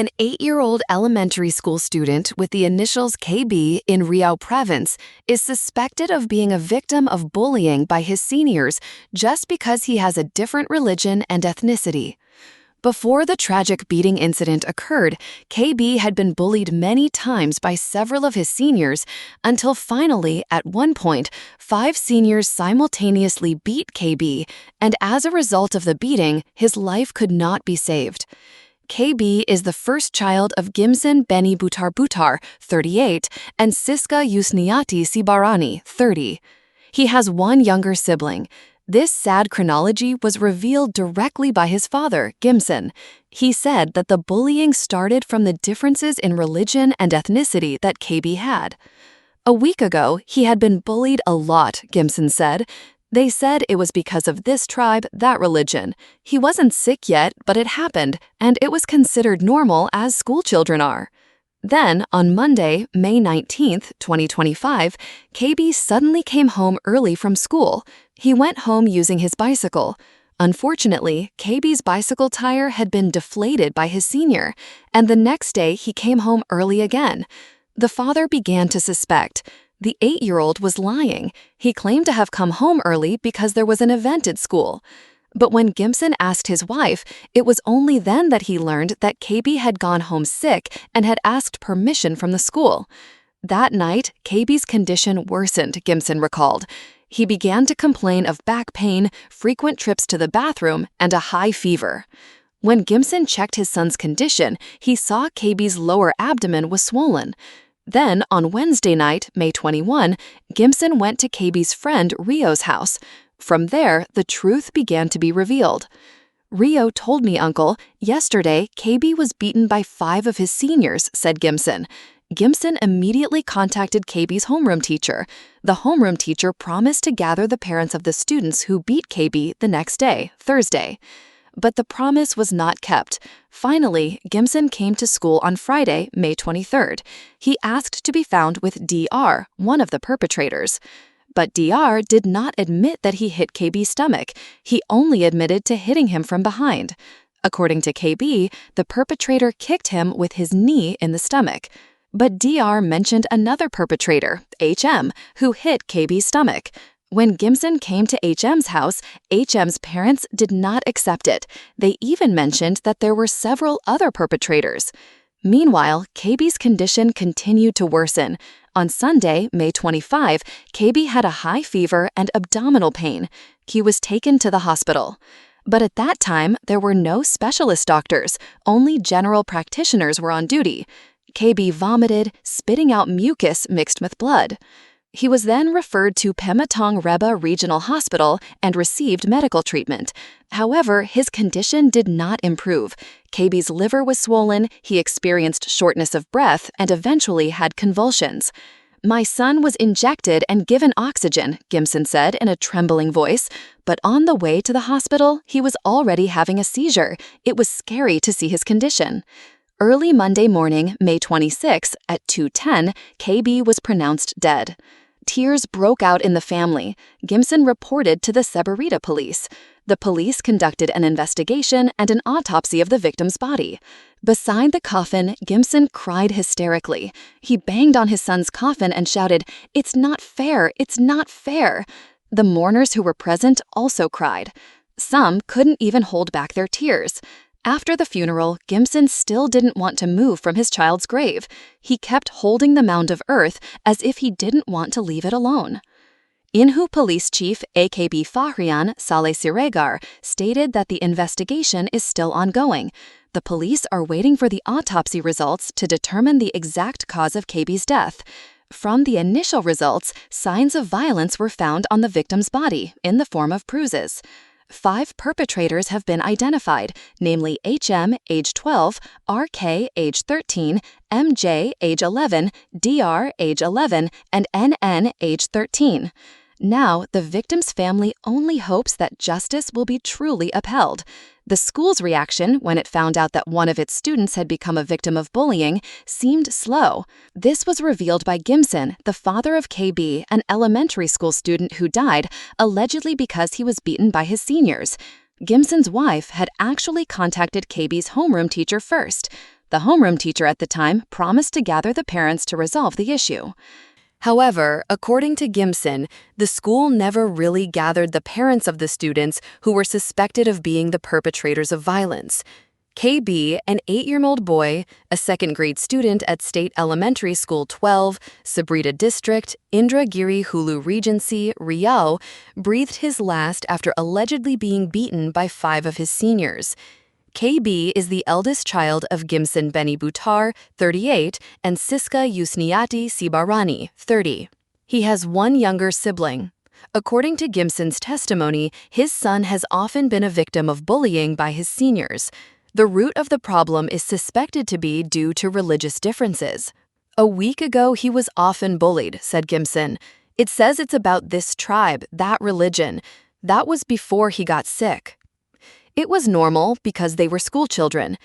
An 8-year-old elementary school student with the initials KB in Riau Province is suspected of being a victim of bullying by his seniors just because he has a different religion and ethnicity. Before the tragic beating incident occurred, KB had been bullied many times by several of his seniors until finally, at one point, 5 seniors simultaneously beat KB, and as a result of the beating, his life could not be saved. KB is the first child of Gimson Beni Butar Butar, 38, and Siska Yusniati Sibarani, 30. He has one younger sibling. This sad chronology was revealed directly by his father, Gimson. He said that the bullying started from the differences in religion and ethnicity that KB had. A week ago, he had been bullied a lot, Gimson said. They said it was because of this tribe, that religion. He wasn't sick yet, but it happened, and it was considered normal as schoolchildren are. Then, on Monday, May 19, 2025, KB suddenly came home early from school. He went home using his bicycle. Unfortunately, KB's bicycle tire had been deflated by his senior, and the next day he came home early again. The father began to suspect. The 8-year-old was lying. He claimed to have come home early because there was an event at school. But when Gimson asked his wife, it was only then that he learned that KB had gone home sick and had asked permission from the school. That night, KB's condition worsened, Gimson recalled. He began to complain of back pain, frequent trips to the bathroom, and a high fever. When Gimson checked his son's condition, he saw KB's lower abdomen was swollen. Then, on Wednesday night, May 21, Gimson went to KB's friend Rio's house. From there, the truth began to be revealed. "Rio told me, Uncle, yesterday KB was beaten by 5 of his seniors," said Gimson. Gimson immediately contacted KB's homeroom teacher. The homeroom teacher promised to gather the parents of the students who beat KB the next day, Thursday. But the promise was not kept. Finally, Gimson came to school on Friday, May 23rd. He asked to be found with DR, one of the perpetrators. But DR did not admit that he hit KB's stomach. He only admitted to hitting him from behind. According to KB, the perpetrator kicked him with his knee in the stomach. But DR mentioned another perpetrator, HM, who hit KB's stomach. When Gimson came to HM's house, HM's parents did not accept it. They even mentioned that there were several other perpetrators. Meanwhile, KB's condition continued to worsen. On Sunday, May 25, KB had a high fever and abdominal pain. He was taken to the hospital. But at that time, there were no specialist doctors. Only general practitioners were on duty. KB vomited, spitting out mucus mixed with blood. He was then referred to Pematang Reba Regional Hospital and received medical treatment. However, his condition did not improve. KB's liver was swollen, he experienced shortness of breath, and eventually had convulsions. "My son was injected and given oxygen," Gimson said in a trembling voice. But on the way to the hospital, he was already having a seizure. It was scary to see his condition. Early Monday morning, May 26, at 2:10, KB was pronounced dead. Tears broke out in the family. Gimson reported to the Sebarita police. The police conducted an investigation and an autopsy of the victim's body. Beside the coffin, Gimson cried hysterically. He banged on his son's coffin and shouted, "It's not fair! It's not fair!" The mourners who were present also cried. Some couldn't even hold back their tears. After the funeral, Gimson still didn't want to move from his child's grave. He kept holding the mound of earth as if he didn't want to leave it alone. Inhu Police Chief AKB Fahrian Saleh Siregar stated that the investigation is still ongoing. The police are waiting for the autopsy results to determine the exact cause of KB's death. From the initial results, signs of violence were found on the victim's body in the form of bruises. 5 perpetrators have been identified, namely HM, age 12, RK, age 13, MJ, age 11, DR, age 11, and NN, age 13. Now, the victim's family only hopes that justice will be truly upheld. The school's reaction when it found out that one of its students had become a victim of bullying seemed slow. This was revealed by Gimson, the father of KB, an elementary school student who died, allegedly because he was beaten by his seniors. Gimson's wife had actually contacted KB's homeroom teacher first. The homeroom teacher at the time promised to gather the parents to resolve the issue. However, according to Gimson, the school never really gathered the parents of the students who were suspected of being the perpetrators of violence. KB, an 8-year-old boy, a second-grade student at State Elementary School 12, Sabrita District, Indragiri Hulu Regency, Riau, breathed his last after allegedly being beaten by 5 of his seniors. KB is the eldest child of Gimson Beni Butar, 38, and Siska Yusniati Sibarani, 30. He has one younger sibling. According to Gimson's testimony, his son has often been a victim of bullying by his seniors. The root of the problem is suspected to be due to religious differences. "A week ago, he was often bullied," said Gimson. "It says it's about this tribe, that religion. That was before he got sick." It was normal because they were schoolchildren.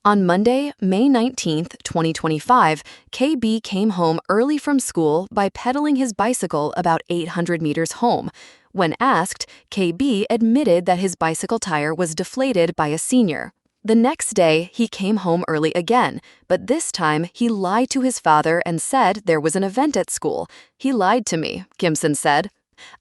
On Monday, May 19, 2025, KB came home early from school by pedaling his bicycle about 800 meters home. When asked, KB admitted that his bicycle tire was deflated by a senior. The next day, he came home early again, but this time he lied to his father and said there was an event at school. "He lied to me," Gimson said.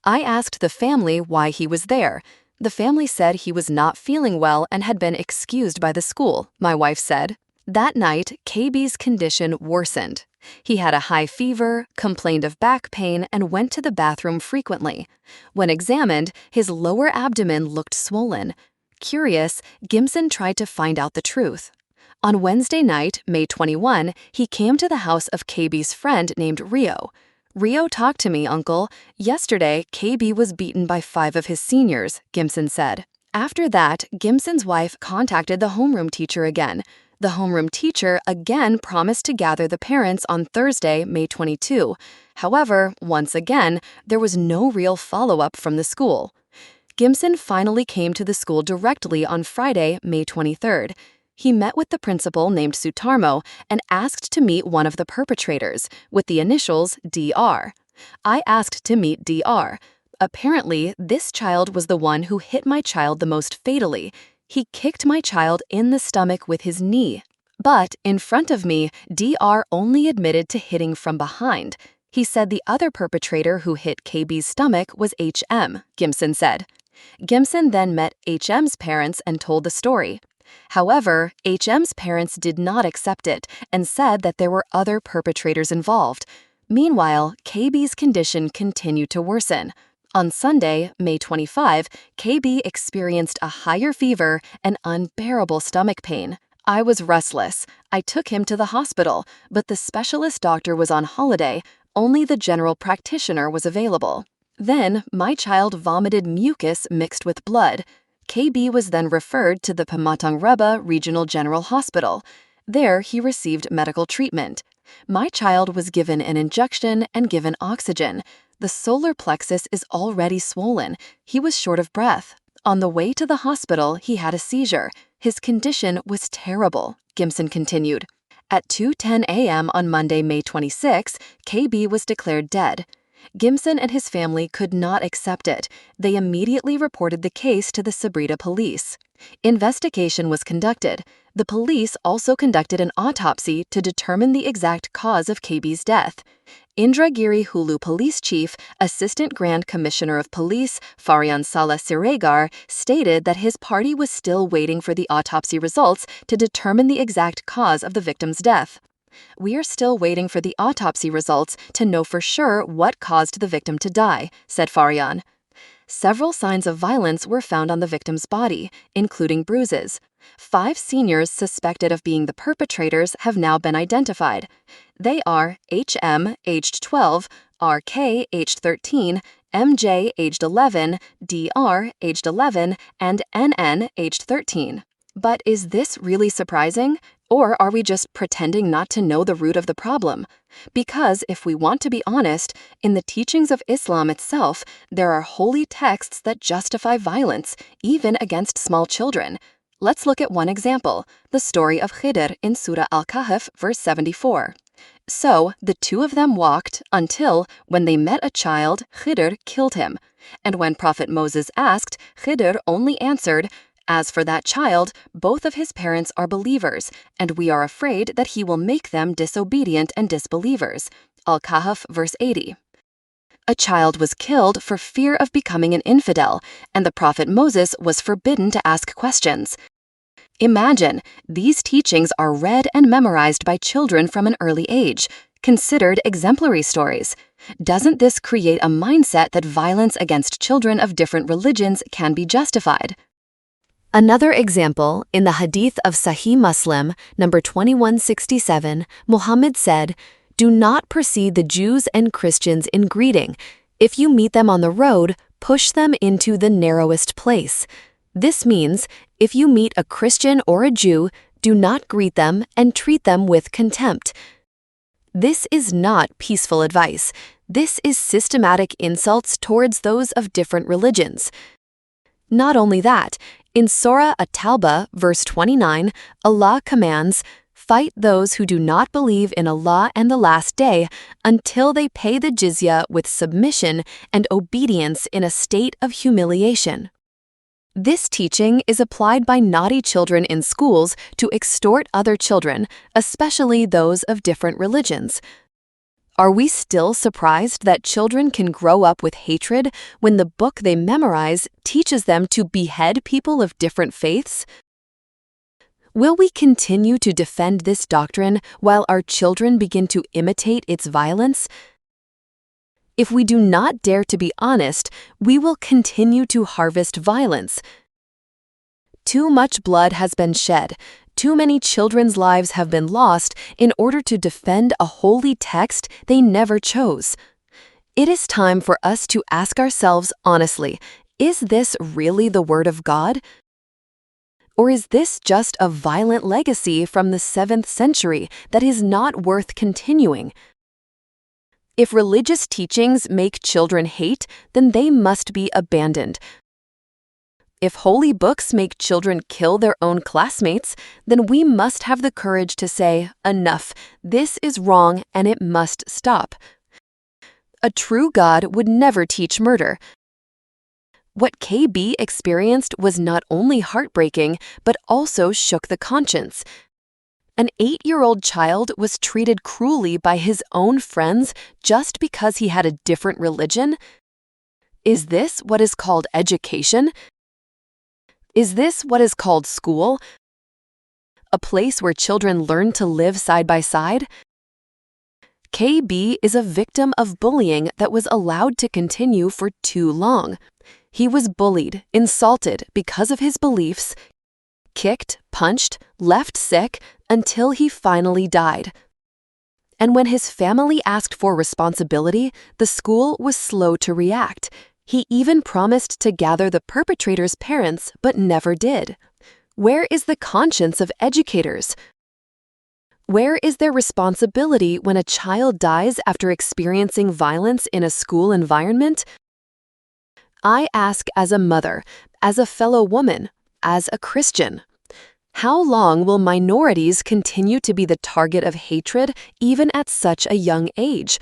"I asked the family why he was there. The family said he was not feeling well and had been excused by the school," my wife said. That night, KB's condition worsened. He had a high fever, complained of back pain, and went to the bathroom frequently. When examined, his lower abdomen looked swollen. Curious, Gimson tried to find out the truth. On Wednesday night, May 21, he came to the house of KB's friend named Rio. "Rio talked to me, Uncle. Yesterday, KB was beaten by 5 of his seniors," Gimson said. After that, Gimson's wife contacted the homeroom teacher again. The homeroom teacher again promised to gather the parents on Thursday, May 22. However, once again, there was no real follow-up from the school. Gimson finally came to the school directly on Friday, May 23rd. He met with the principal named Sutarmo and asked to meet one of the perpetrators, with the initials DR. I asked to meet DR. Apparently, this child was the one who hit my child the most fatally. He kicked my child in the stomach with his knee. But in front of me, DR only admitted to hitting from behind. He said the other perpetrator who hit KB's stomach was HM, Gimson said. Gimson then met HM's parents and told the story. However, HM's parents did not accept it and said that there were other perpetrators involved. Meanwhile, KB's condition continued to worsen. On Sunday, May 25, KB experienced a higher fever and unbearable stomach pain. I was restless. I took him to the hospital, but the specialist doctor was on holiday. Only the general practitioner was available. Then, my child vomited mucus mixed with blood. KB was then referred to the Pematang Reba Regional General Hospital. There, he received medical treatment. My child was given an injection and given oxygen. The solar plexus is already swollen. He was short of breath. On the way to the hospital, he had a seizure. His condition was terrible, Gimson continued. At 2:10 a.m. on Monday, May 26, KB was declared dead. Gimson and his family could not accept it. They immediately reported the case to the Sabrita police. Investigation was conducted. The police also conducted an autopsy to determine the exact cause of KB's death. Indragiri Hulu Police Chief, Assistant Grand Commissioner of Police, Farian Salah Siregar, stated that his party was still waiting for the autopsy results to determine the exact cause of the victim's death. "We are still waiting for the autopsy results to know for sure what caused the victim to die," said Farian. Several signs of violence were found on the victim's body, including bruises. 5 seniors suspected of being the perpetrators have now been identified. They are HM, aged 12, RK, aged 13, MJ, aged 11, DR, aged 11, and NN, aged 13. But is this really surprising? Or are we just pretending not to know the root of the problem? Because if we want to be honest, in the teachings of Islam itself, there are holy texts that justify violence, even against small children. Let's look at one example, the story of Khidr in Surah Al-Kahf, verse 74. So the 2 of them walked until, when they met a child, Khidr killed him. And when Prophet Moses asked, Khidr only answered, As for that child, both of his parents are believers, and we are afraid that he will make them disobedient and disbelievers. Al-Kahf, verse 80. A child was killed for fear of becoming an infidel, and the prophet Moses was forbidden to ask questions. Imagine, these teachings are read and memorized by children from an early age, considered exemplary stories. Doesn't this create a mindset that violence against children of different religions can be justified? Another example, in the Hadith of Sahih Muslim, number 2167, Muhammad said, "Do not precede the Jews and Christians in greeting. If you meet them on the road, push them into the narrowest place." This means, if you meet a Christian or a Jew, do not greet them and treat them with contempt. This is not peaceful advice. This is systematic insults towards those of different religions. Not only that, in Surah At-Tawbah, verse 29, Allah commands, "Fight those who do not believe in Allah and the Last Day until they pay the jizya with submission and obedience in a state of humiliation." This teaching is applied by naughty children in schools to extort other children, especially those of different religions. Are we still surprised that children can grow up with hatred when the book they memorize teaches them to behead people of different faiths? Will we continue to defend this doctrine while our children begin to imitate its violence? If we do not dare to be honest, we will continue to harvest violence. Too much blood has been shed. Too many children's lives have been lost in order to defend a holy text they never chose. It is time for us to ask ourselves honestly, is this really the Word of God? Or is this just a violent legacy from the 7th century that is not worth continuing? If religious teachings make children hate, then they must be abandoned. If holy books make children kill their own classmates, then we must have the courage to say, "Enough, this is wrong and it must stop." A true God would never teach murder. What KB experienced was not only heartbreaking, but also shook the conscience. An 8-year-old child was treated cruelly by his own friends just because he had a different religion? Is this what is called education? Is this what is called school? A place where children learn to live side by side? KB is a victim of bullying that was allowed to continue for too long. He was bullied, insulted because of his beliefs, kicked, punched, left sick, until he finally died. And when his family asked for responsibility, the school was slow to react. He even promised to gather the perpetrator's parents, but never did. Where is the conscience of educators? Where is their responsibility when a child dies after experiencing violence in a school environment? I ask as a mother, as a fellow woman, as a Christian. How long will minorities continue to be the target of hatred even at such a young age?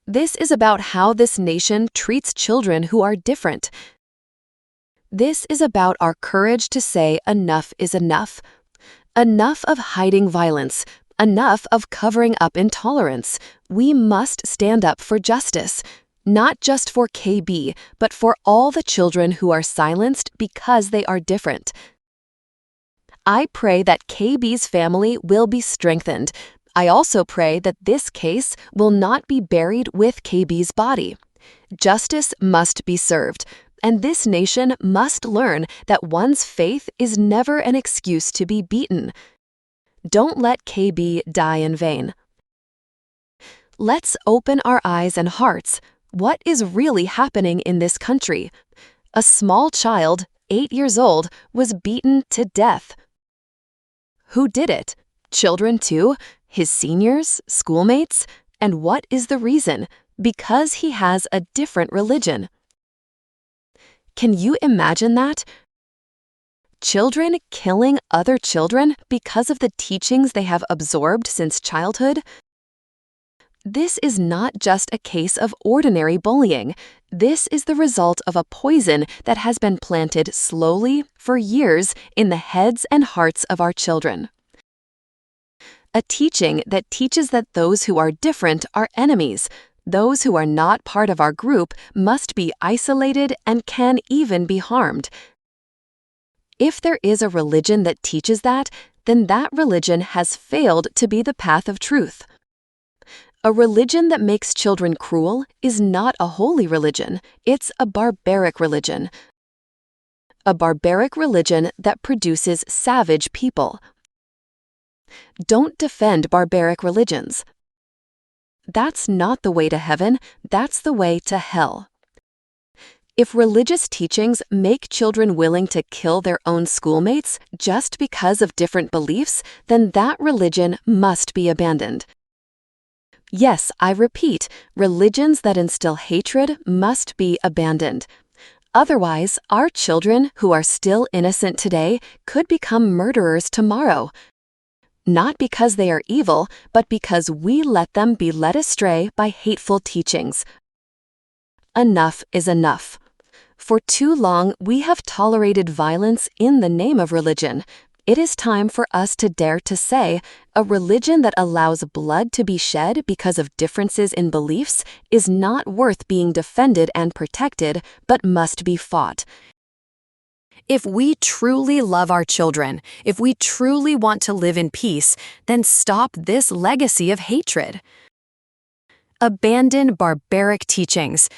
This is about how this nation treats children who are different. This is about our courage to say enough is enough. Enough of hiding violence. Enough of covering up intolerance. We must stand up for justice. Not just for KB, but for all the children who are silenced because they are different. I pray that KB's family will be strengthened. I also pray that this case will not be buried with KB's body. Justice must be served, and this nation must learn that one's faith is never an excuse to be beaten. Don't let KB die in vain. Let's open our eyes and hearts. What is really happening in this country? A small child, 8 years old, was beaten to death. Who did it? Children too? His seniors? Schoolmates? And what is the reason? Because he has a different religion. Can you imagine that? Children killing other children because of the teachings they have absorbed since childhood? This is not just a case of ordinary bullying. This is the result of a poison that has been planted slowly for years in the heads and hearts of our children. A teaching that teaches that those who are different are enemies. Those who are not part of our group must be isolated and can even be harmed. If there is a religion that teaches that, then that religion has failed to be the path of truth. A religion that makes children cruel is not a holy religion, it's a barbaric religion. A barbaric religion that produces savage people. Don't defend barbaric religions. That's not the way to heaven, that's the way to hell. If religious teachings make children willing to kill their own schoolmates just because of different beliefs, then that religion must be abandoned. Yes, I repeat, religions that instill hatred must be abandoned. Otherwise, our children who are still innocent today could become murderers tomorrow. Not because they are evil, but because we let them be led astray by hateful teachings. Enough is enough. For too long, we have tolerated violence in the name of religion. It is time for us to dare to say, a religion that allows blood to be shed because of differences in beliefs is not worth being defended and protected, but must be fought. If we truly love our children, if we truly want to live in peace, then stop this legacy of hatred. Abandon barbaric teachings.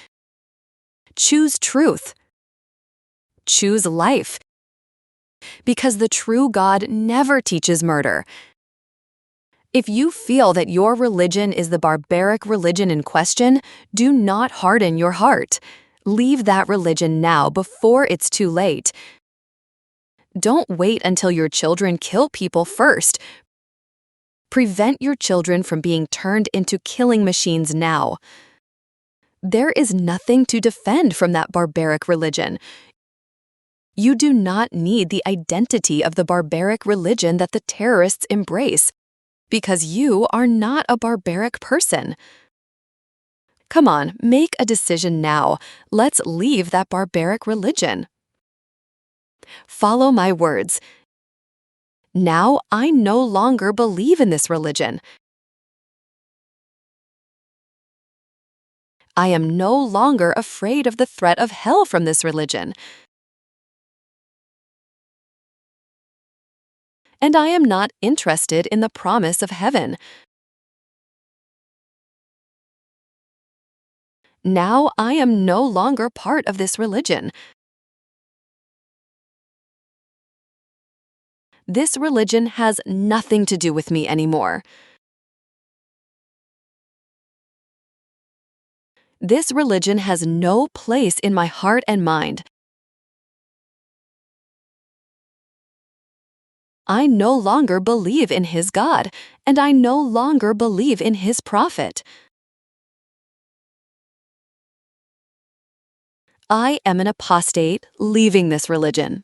Choose truth. Choose life. Because the true God never teaches murder. If you feel that your religion is the barbaric religion in question, do not harden your heart. Leave that religion now before it's too late. Don't wait until your children kill people first. Prevent your children from being turned into killing machines now. There is nothing to defend from that barbaric religion. You do not need the identity of the barbaric religion that the terrorists embrace, because you are not a barbaric person. Come on, make a decision now. Let's leave that barbaric religion. Follow my words. Now I no longer believe in this religion. I am no longer afraid of the threat of hell from this religion. And I am not interested in the promise of heaven. Now I am no longer part of this religion. This religion has nothing to do with me anymore. This religion has no place in my heart and mind. I no longer believe in his God, and I no longer believe in his prophet. I am an apostate leaving this religion.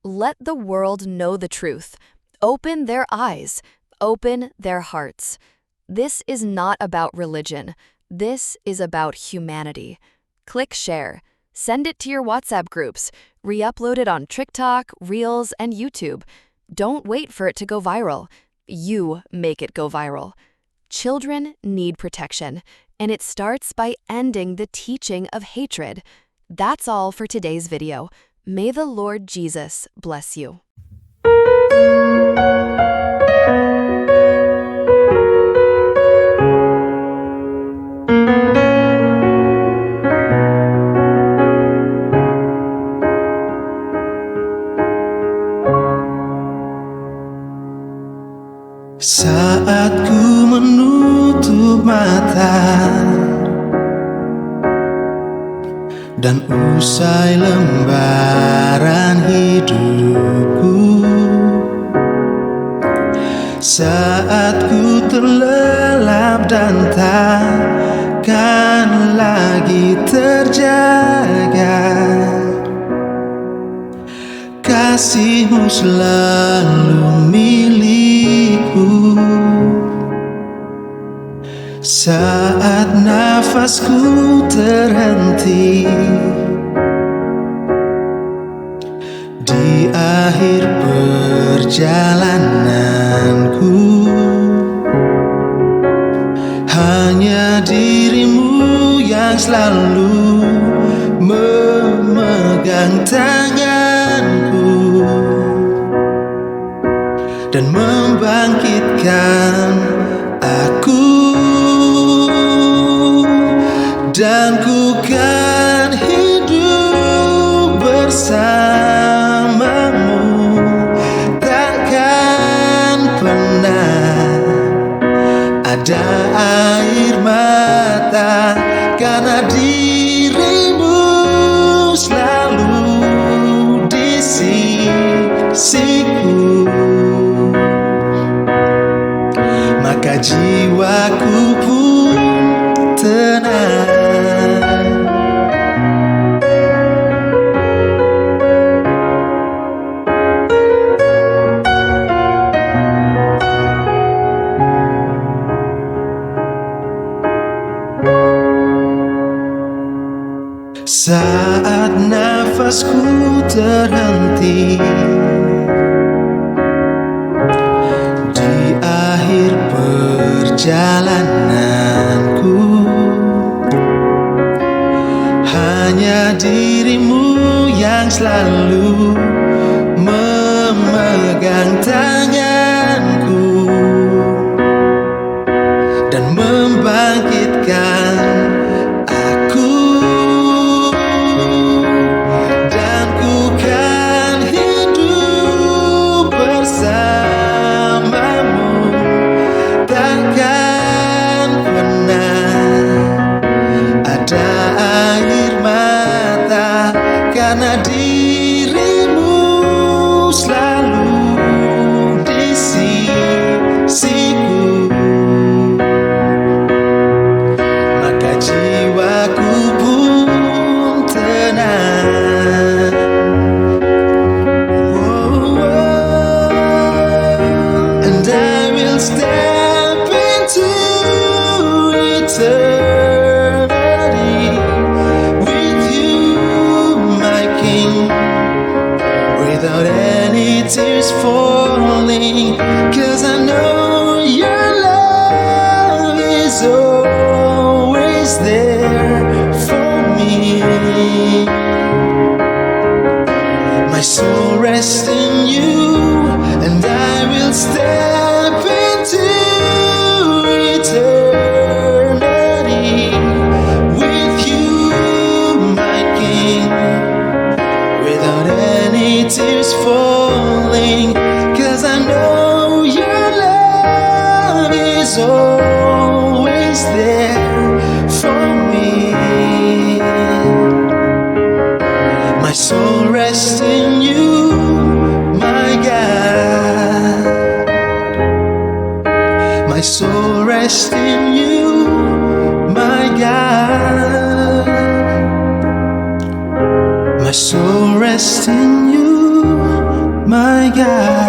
Let the world know the truth. Open their eyes. Open their hearts. This is not about religion. This is about humanity. Click share. Send it to your WhatsApp groups. Re-upload it on TikTok, Reels, and YouTube. Don't wait for it to go viral. You make it go viral. Children need protection, and it starts by ending the teaching of hatred. That's all for today's video. May the Lord Jesus bless you. Saat ku menutup mata dan usai lembaran hidupku, saat ku terlelap dan takkan lagi terjaga, kasihmu selalu milikku. Saat nafasku terhenti di akhir perjalananku, hanya dirimu yang selalu memegang tanganku dan membangkitkan aku. Dan ku kan hidup bersamamu, takkan pernah ada air mata, karena dirimu selalu di sisiku. Maka jiwaku pun tenang. Saat nafasku terhenti di akhir perjalananku, hanya dirimu yang selalu memegang tanganku dan membangkitkan aku. Dan ku kan hidup bersamamu, takkan pernah ada air mata, karena dirimu selalu di sisiku. Maka jiwaku pun tenang. And I will step into eternity with you, my King, without any tears falling, 'cause I know your love is always there for me. My soul rests in you, and I will step into eternity with you, my King, without any tears falling, 'cause I know your love is always there for me. My soul rests in you, my God. My soul rests in you, my God. My soul rests in you, my God.